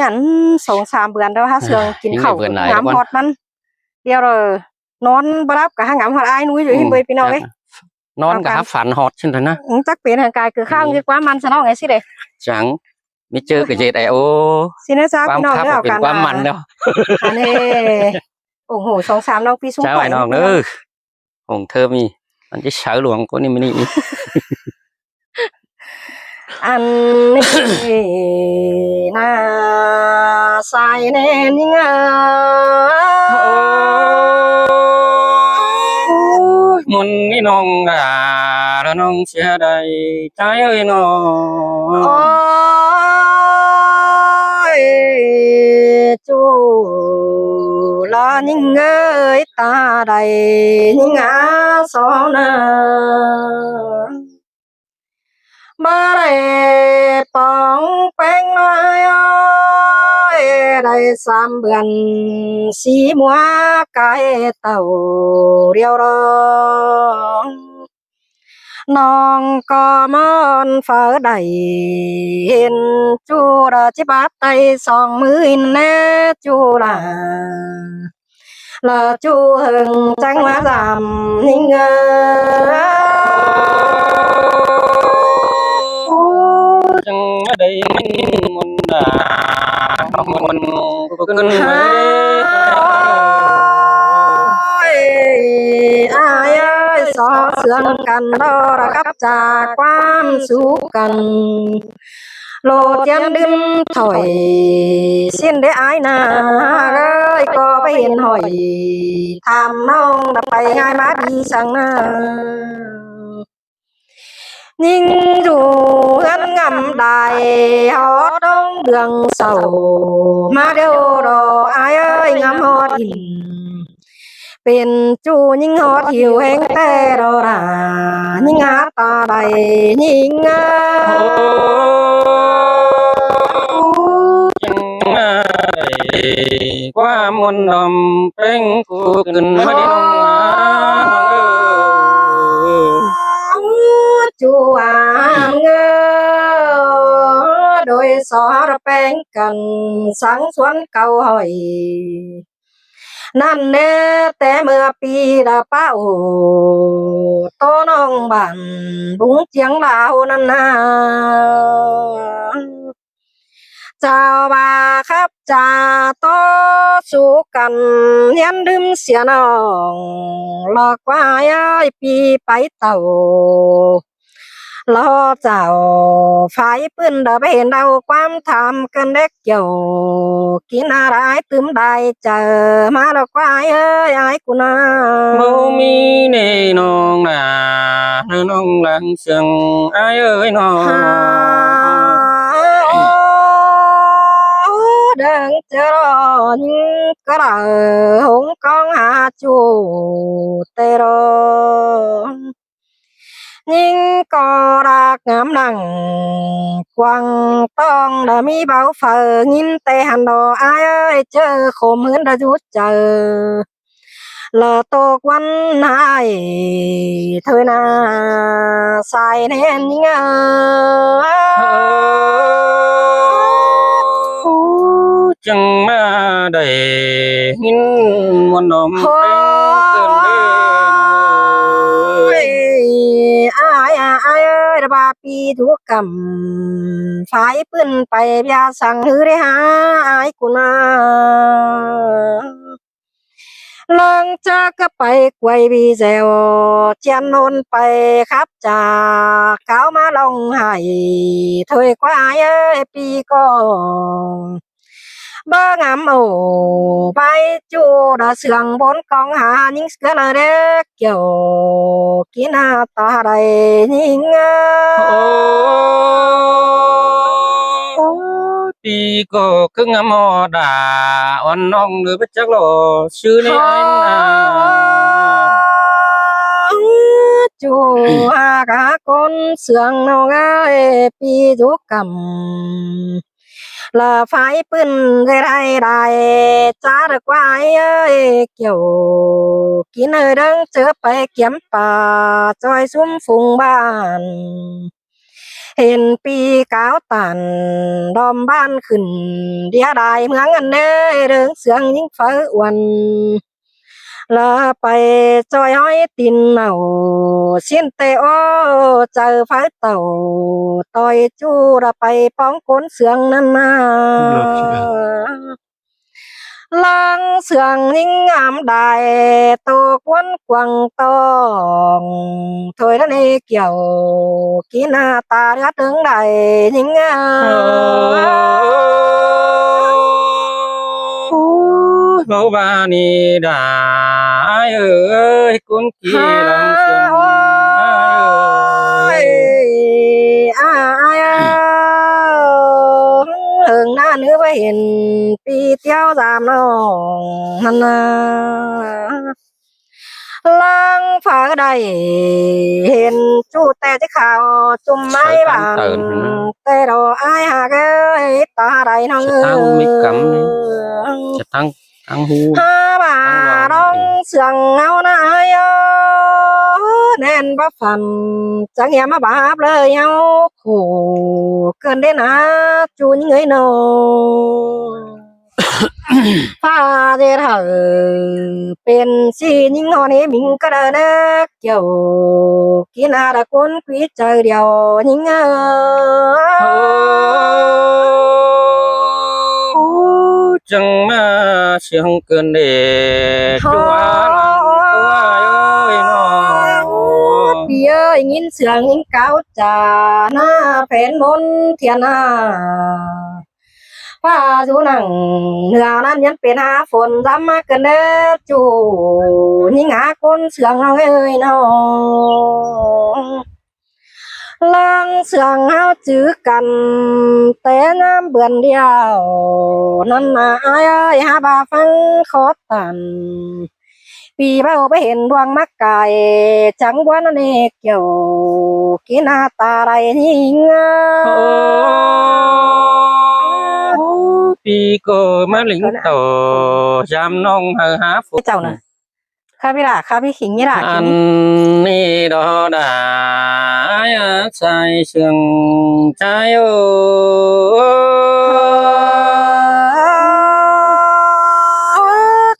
ยัน2-3 เดือนแล้วฮะเสืองกินข้าวงามฮอดมันเดี๋ยวเลยนอนบรับกับหางามฮอดอ้ายนุ้ยอยู่ที่เบยพี่น้องเลยนอนกับฝันฮอตใช่ไหมนะจักเป็นทางกายคือข้าวดีกว่ามันซะเนาะไงสิเด้จังไม่เจอกับเจไอโอสินะจ๊ะพี่น้องเด้อเป็นความมันเนาะอันนี้โอ้โห2-3น้องพี่ซุ้มปล่อยน้องเด้อของเธอมีมันจะเฉาหลวงคนนี้มันนี่อันนี้น่าใส่แน่นิ่งมุนนี่น้องแล้วน้องเสียใดใจเอ้ยน้องจูลานิ่งเอ้ยตาใดนิ่งสองนามาได้ปองแป้งน้อยได้3 เดือนสีมัวกายเต่าเรียวร้องน้องก็มอนฟ้าใดเห็นจูราจิบาไต20,000แน่จูลาจูหึงจังว่าจำนิ่งจังได้มุนดามุนกุนไสอเสื่องกันรอระกับจากความสุขกันโลดยันดึงถอยสิ้นได้อายนาเลยก็ไปเห็นหอยทำน้องดับไปง่ายมาดีสั่งหน้ายิ่งดูเงินงำได้ฮอดดงเดืองเศร้ามาเดียวรออายเอ้ยงำฮอดอินเป็นจูยิ่งฮอดหิวแห้งแต่รอรายิ่งหาตาใดยิ่งความมนดมเป็นกูขึ้นมาดิน้องจูเงอโดยสอระแป้งกันสังสวนเก่าหอยนั่นแน่แต่เมื่อปีละเป้าโตน้องบ้านบุ้งเจียงลาวนั่นนาเจ้าบ่าครับจ่าโตสู้กันยันดื่มเสียน้องหลอกว่าย้ายปีไปเต่ารอเจ้าฝ่ายปืนเดาไปเห็นเราความทำกันเด็กเกี่ยวกินอะไรตื่มได้เจอมาหลอกว่าเอ้ยไอ้กูนาบ่มีแน่น้องน่ะน้องหลังเสียงไอ้เอ้ยน้องเดินเจอรอนก็ได้หงกองหาจูเตโรยิ่งก็รักงามนังกวางต้องได้มีเบาเฝอยินแต่หันดออายเอ้ยเจอโคมเหมือนได้จุดเจอละตกวันนายเธอนาใส่แน่นยิ่งจังมาได้ยินมนต์นมเป็นเกินเด้อายเอ้ยระบาปีทุกกรรมฝ่ายปืนไปยาสั่งหือได้หาอายกูนาหลังจากก็ไปกวยบีเซลเจียนนนไปครับจากเก้ามาลงให้ถอยกว่าเอ้ยปีก่อนบ้างามโอ้ไปจูดเสื่องบนกองหานิ่งเกลือเด็กเกี่ยวกินตาใดนิ่งปีก็คืองามอดาอ่อนน้องเนื้อไปจักหล่อชื่อในไอ้นาจูอากาคนเสื่องน้องเอ้ยปีทุกกรรมละไฟปืนได้จ้าดกว่าเอ้ยเกี่ยวกินเดังเจอไปเกี่ยมป่าจอยซุ้มฟุงบ้าน เห็นปีกาวตันดอมบ้านขึ้นเดียดายเมืองอันเน่เริงเสียงยิ่งฟ้าอวันลาไปจอยห้อยตินเหนาเสียนเตโอเจอฟ้าเต่าต่อยจูระไปป้องก้นเสียงนั่นนา lang sương những ám đài tô quân quăng tòng thôi đó nè kiểu kỹ na ta đã đứng đài những Bố ba ni đã ơi cuốn kia lòng sương ơi hương na nữa với hiền pi tiêu giảm nó lang phá đầy hiền chú tè chứ khảo chùm máy bàn tè đồ ai hà cái ta đầy nó tăng mi cắm sẽ tăng hu ha bà đông sườn áo na ai nên bắp phần chẳng em mà bắp lời nhau khổ cơn đến á chú những người nào pha dê thởเป็นสิยิ่งนอนนี้มิงก็ได้นะเกี่ยวกินอะไรคนคุยเจอเดียวยิ่งchẳng mà sương cơn để chúa ơi nó พี่เอ้ยยินเสียงยิงเก้าจ่าหน้าแฟนมนเทียนหน้าผ้าจูหนังเนื้อนั้นยันเป็นหาฝนซ้ำมาเกินเด้อจูยิงหาคนเสียงเอาเอ้ยน้องลังเสียงเฮาจื้อกันแต่น้ำเบื่อนเดียวนั่นน่ะอายเอ้ยหาบาฟังขอตันปีเบาไปเห็นดวงมักไก่จังวันนั้นเอกเกี่ยวกินหน้าตาไรนิ่งปีcô má lính tổ giam nông hờ há phụ เจ้าน่ะข้าพี่ล่ะข้าพี่ขิงนี่ล่ะขิง anh ni đó đã sai sương trái ơi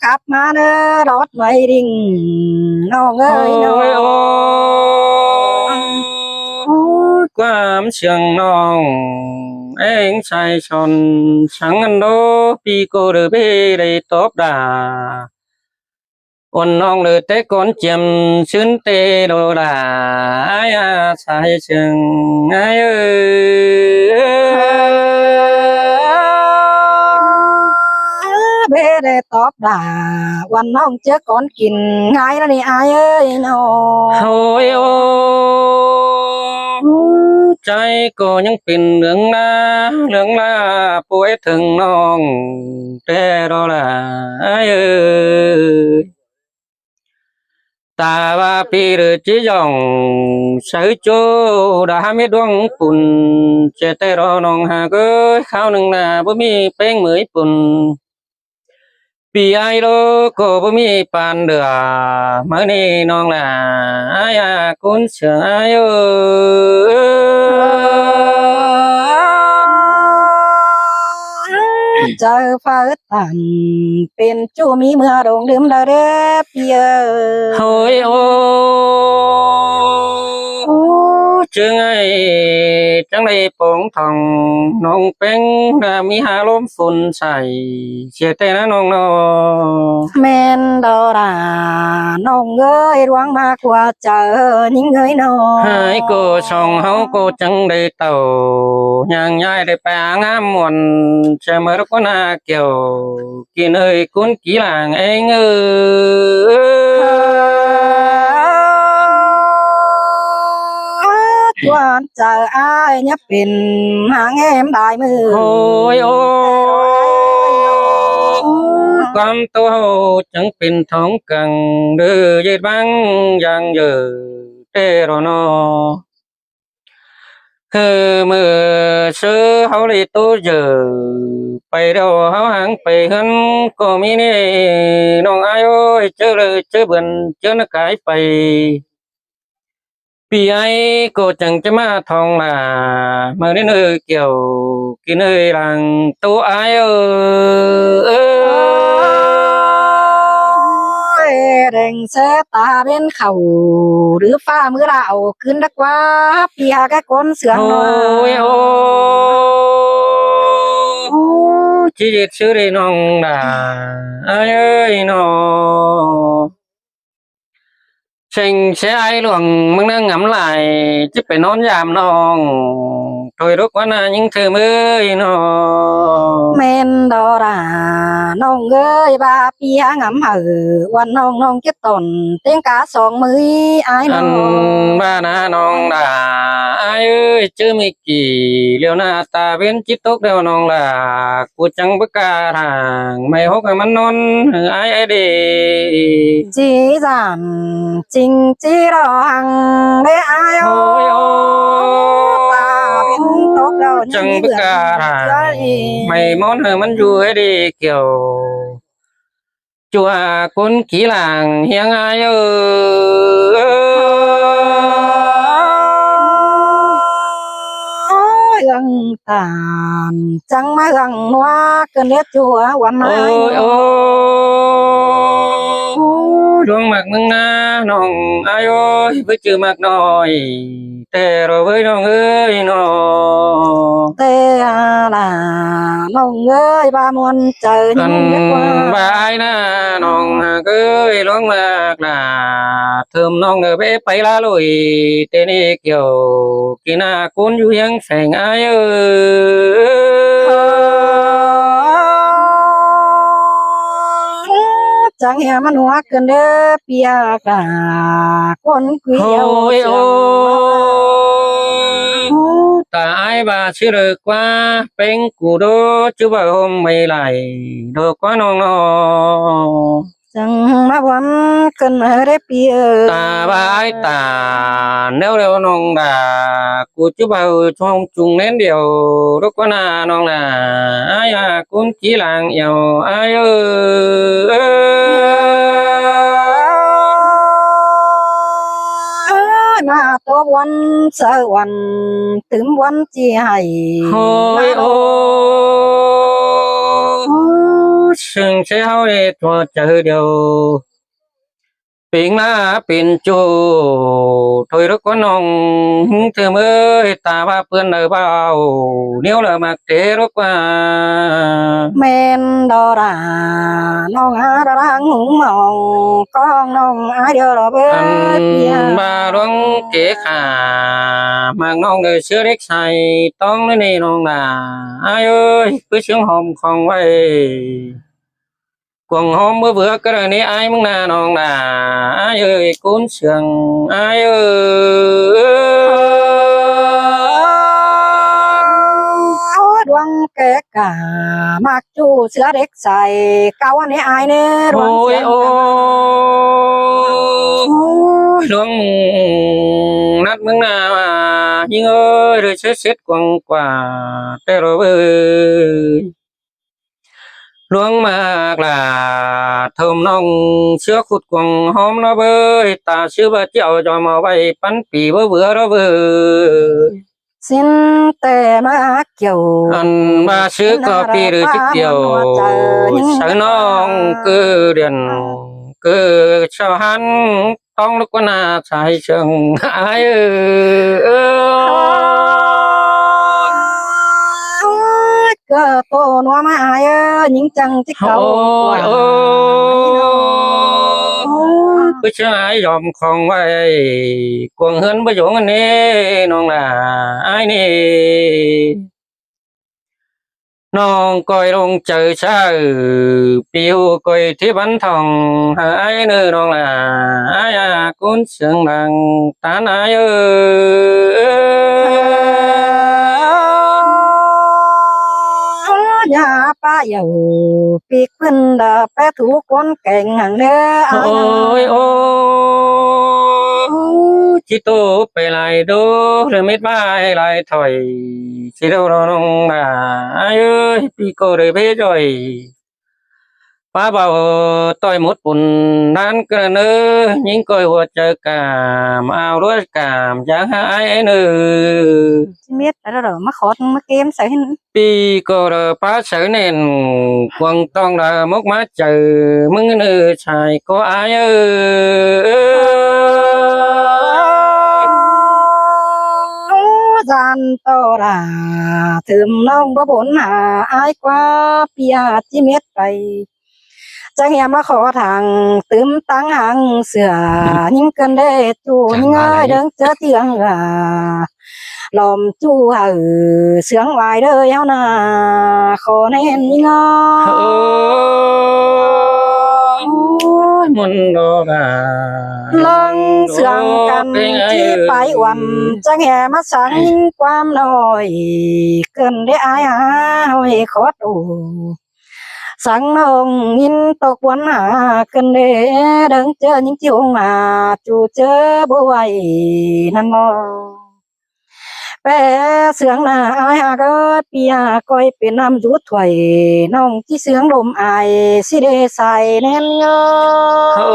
กลับมาเด้อรถไม่ดิ่งน้องเอ้ยน้อง ôi quam sương nong anh sai son sáng ăn đó pi cô được bê đây tốt đà ôn nong được té con chiêm xuyên tê đồ đà ai sai sương ai ơi เบ้ได้ตอบด่าวันน้องเจอก่อนกินง่ายแล้วนี่อายเอ้ยน้อง thôi ô trái cô những pin lưỡng la bố thường non thế đó là ai ơi ta ba pi được chỉ dòng sấy chỗ đã biết đoan bùn chế tê đó non hà cứ khao nâng là bố mi bén mới bùn pi ai đó cô bố mi pan được mới đi non là ai cũng sợ ai ơi เจอฟ้าตันเป็นจูมีเมื่อดงลืมแล้วเด้อพี่เอ้ย thôi ô chương ấy chẳng đây bóng thòng nông bén là mi hà lốm phun xài chia tay nó nông nó แม่นดอดาน้องเอ้ยดวงมากกว่าเจอยิ่งเอ้ยน้อง hai cô song hấu cô chẳng đây tàu nhang nhai để bà ngắm muộn chờ mơ có na kiểu kỳ nơi cuốn kỹ làng anh ơi จวนเจออายเนี่ยเป็นหางแอมได้มือ ôi ô con tôi chẳng pin thống cần đưa dây băng giang giờ tê rồi nó khờ mưa sơ hấu đi tôi giờ bay đâu háo hàng bay hơn có mi nè non ai ơi chơi lời chơi bẩn chơi nó cái bay ปีไอ้cô chẳng chấm ma thong là mà đến nơi kiểu cái nơi làng tô aiแรงแสตาเป็นเขาหรือฟ้ามือเราขึ้นดักว่าเปียกะก้นเสืองนว ôi ô chỉ biết xứ đi nong là ai ơi nó Trình sẽ ai luồng mừng đang ngắm lại chứ phải nón giảm nòng thôi lúc quá là những thứ mới nó แม่นดอราน้องเอ้ยบาเปียงำวันน้องเก็บตนเต็งกาสองมืออายน้อง ăn ba na nòng là ai ơi chứ mi kỳ liều na ta bên chít tốt đeo nòng là cô chẳng bất ca thằng mày hốt cái mắn non ai ai đi จีจานจริงจีรอหังได้อายโอ ôi ô ตาเป็นตกแล้วยัง chẳng มี bất เบื่อ ca เชื่อ thằng เอง mày món hơi mắn vui đi kiểu chùa con kỹ làng hiang ai ương tàn chẳng má ương noa cơn nét chùaวันไหน ôi ôi đuông mặt mừng na nòng ai ơi với chữ mặt nồi tè rồi với nòng ơi nó เตlàน้องเอ้ยบามวนเจอยัง cần เล็กว่า bà ai na nòng ơi loáng mặt là thơm nòng ở bé bay lá lùi tên đi kiểu kỳ na cuốn du hiang sành ai chẳng hèมันหัวเกินเด้อเปียกะคนคุยเดียว ôi เสียง ôi ta ai bà chưa được qua bên cụ đô chứ bà hôm mày lại được quá non nó จังมาวันเกินได้เปีย ta bà ai ta nếu đều non là cụ chứ bà trong chung nén điều đó quá na non là ai à cũng chỉ làng yêu aiมาตัววันเสาร์วันถึงวันที่ให้ ôi ôi sừng sẽ hao đi thua chờ điều biển lá biển chu thôi rất có nông thưa mới ta ba bươn ở bao nếu là mặc thế rất qua แม่นดอราน้องหาดารังหงมองกองน้องอายเดียวรอเบ้อเปีย ăn ba đoán kế khả mà nông đời xưa đếch xài tông lên này nông là ai ơi cứ xuống hòm không vậy quần hôm bữa bữa cái đời này ai muốn na nông là ai ơi cuốn sườn ai ơi ดวงแกกะมักจูเสือเด็กใส่เกาอันนี้อายเน่ดวง ôi เสียง ôi luông nát mừng nào à nhưng ơi rồi xét quăng quả tê rồi ơi luông mạc là thơm nong sữa khụt quăng hôm nó bơi ta sữa bà chèo cho màu bay bắn pì bữa bữa đó bơi สิ้นแต่มาเกี่ยว ăn ba sữa có pì rồi chiếc chiều sợ nong cứ điện cứ cho hắn tông lúc con à sai sừng aiก็โตนัวมาอายยิงจังที่เขา ôi ôi cứ chưa ai dòm không vậy cuồng hơn bây giờ anh nè non là ai nè non coi đông trời xa piu coi thế bắn thòng ai nữa non là ai à cuốn sương đằng tán ai nhà ba dầuปีกขึ้นดาแปะถูกคนเก่งหังเด้อ ôi ôi chỉ tôไปlại đô rồi mít vai lại thổi chỉ đâu đâu là ai ơi pi cô đời bé rồi ป้าเบาต่อยหมดปุ่นด้านกระเนอยิงก้อยหัวเจอกามเอารถกามจะหายเนอ ชีมิตอะไรเหรอมาขอมาเกมใส่ให้ ปีก็เรอป้าเสือเน่นควงต้องเรอมกมาเจอมึงเนอชายก็อายจันโตราถึมน้องบ่บนหาอายกว่าเปียจิเม็ดไปจะเหียมาขอทางตึมตั้งหางเสือยิ่งเกินได้จูยิ่งง่ายเดิงเจอเตียงลอมจูเสียงวายเด้อเฮานาขอเน้นยิ่งอ่ โอ้ยมุนโดรา ลองเสื่องกันที่ไปวันจะแห่มาสั่งยิ่งความน้อยเกินได้อายหาเฮาให้ขอดูสั่งน้องยินตกวันหาเกินได้เดิงเจอยิ่งจิ้วมาจูเจอบ่ไหวนั่นเนาะแปะเสียงหน้าอายหาก็เปียก้อยเป็นน้ำจุดถ้วยน้องที่เสียงลมอายสิได้ใส่แน่นเงา โอ้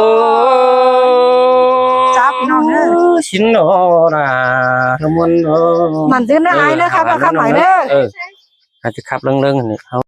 จ้าพี่น้องเด้อ ชินโดรามุนโด มันซื้อได้อายนะครับเอาคำหมายเด้อ อาจจะขับเรื่องๆนี่เขา